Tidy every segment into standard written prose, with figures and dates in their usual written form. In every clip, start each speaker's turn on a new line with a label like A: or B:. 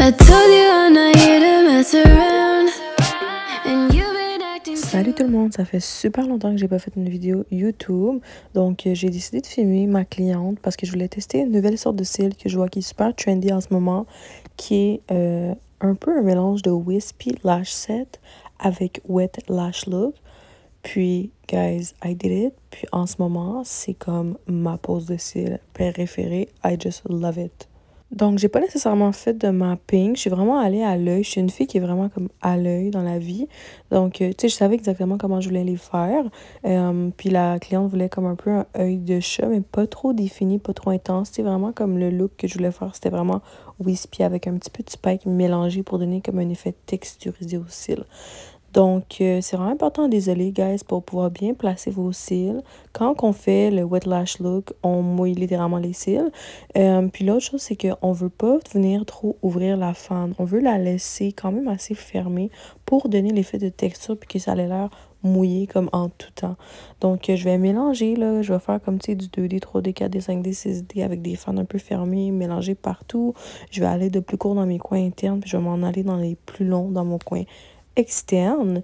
A: I told you I'm not here to mess around, and you've been acting so.
B: Salut tout le monde, ça fait super longtemps que j'ai pas fait une vidéo YouTube, donc j'ai décidé de filmer ma cliente parce que je voulais tester une nouvelle sorte de cils que je vois qui est super trendy en ce moment, qui est un peu un mélange de Wispy Lash Set avec Wet Lash Look. Puis, guys, I did it. Puis en ce moment, c'est comme ma pose de cils préférée. I just love it. Donc, j'ai pas nécessairement fait de mapping. Je suis vraiment allée à l'œil. Je suis une fille qui est vraiment comme à l'œil dans la vie. Donc, tu sais, je savais exactement comment je voulais les faire. Puis la cliente voulait comme un peu un œil de chat, mais pas trop défini, pas trop intense. C'était vraiment comme le look que je voulais faire. C'était vraiment wispy avec un petit peu de spike mélangé pour donner comme un effet texturisé aux cils. Donc, c'est vraiment important, désolé, guys, pour pouvoir bien placer vos cils. Quand on fait le wet lash look, on mouille littéralement les cils. Puis l'autre chose, c'est qu'on ne veut pas venir trop ouvrir la fan. On veut la laisser quand même assez fermée pour donner l'effet de texture puis que ça ait l'air mouillé comme en tout temps. Donc, je vais mélanger, là. Je vais faire comme, tu sais, du 2D, 3D, 4D, 5D, 6D avec des fans un peu fermés, mélangés partout. Je vais aller de plus court dans mes coins internes puis je vais m'en aller dans les plus longs dans mon coin externe.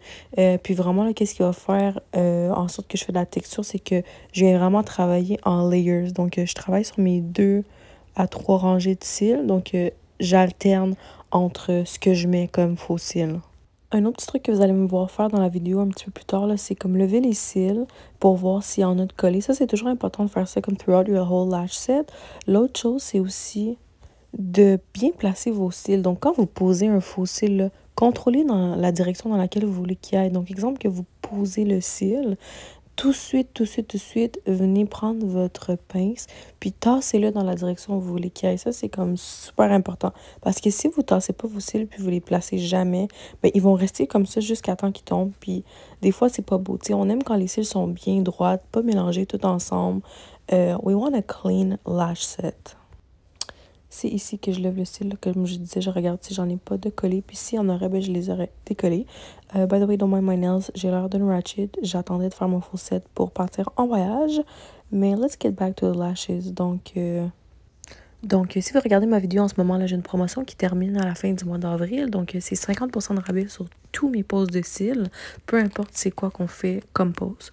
B: Puis vraiment, là, qu'est-ce qui va faire en sorte que je fais de la texture, c'est que je viens vraiment travailler en layers. Donc, je travaille sur mes 2 à 3 rangées de cils. Donc, j'alterne entre ce que je mets comme faux cils. Un autre petit truc que vous allez me voir faire dans la vidéo un petit peu plus tard, c'est comme lever les cils pour voir s'il y en a de collés. Ça, c'est toujours important de faire ça comme throughout your whole lash set. L'autre chose, c'est aussi de bien placer vos cils. Donc, quand vous posez un faux cil, là, contrôlez dans la direction dans laquelle vous voulez qu'il aille. Donc, exemple que vous posez le cil, tout de suite, venez prendre votre pince, puis tassez-le dans la direction où vous voulez qu'il aille. Ça, c'est comme super important. Parce que si vous tassez pas vos cils, puis vous les placez jamais, ben, ils vont rester comme ça jusqu'à temps qu'ils tombent. Puis, des fois, c'est pas beau. T'sais, on aime quand les cils sont bien droits, pas mélangés tout ensemble. We want a clean lash set. C'est ici que je lève le cil, là, comme je disais, je regarde si j'en ai pas de collés. Puis s'il y en aurait, ben, je les aurais décollés. By the way, don't mind my nails, j'ai l'air d'une ratchet. J'attendais de faire mon faux set pour partir en voyage. Mais let's get back to the lashes. Donc, si vous regardez ma vidéo en ce moment, là, j'ai une promotion qui termine à la fin du mois d'avril. Donc, c'est 50% de rabais sur tous mes poses de cils. Peu importe c'est quoi qu'on fait comme pose.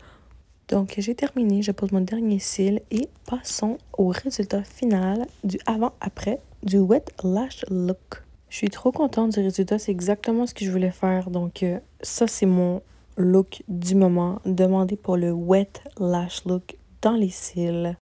B: Donc, j'ai terminé, je pose mon dernier cil et passons au résultat final du avant-après du Wet Lash Look. Je suis trop contente du résultat, c'est exactement ce que je voulais faire. Donc, ça, c'est mon look du moment. Demandez pour le Wet Lash Look dans les cils.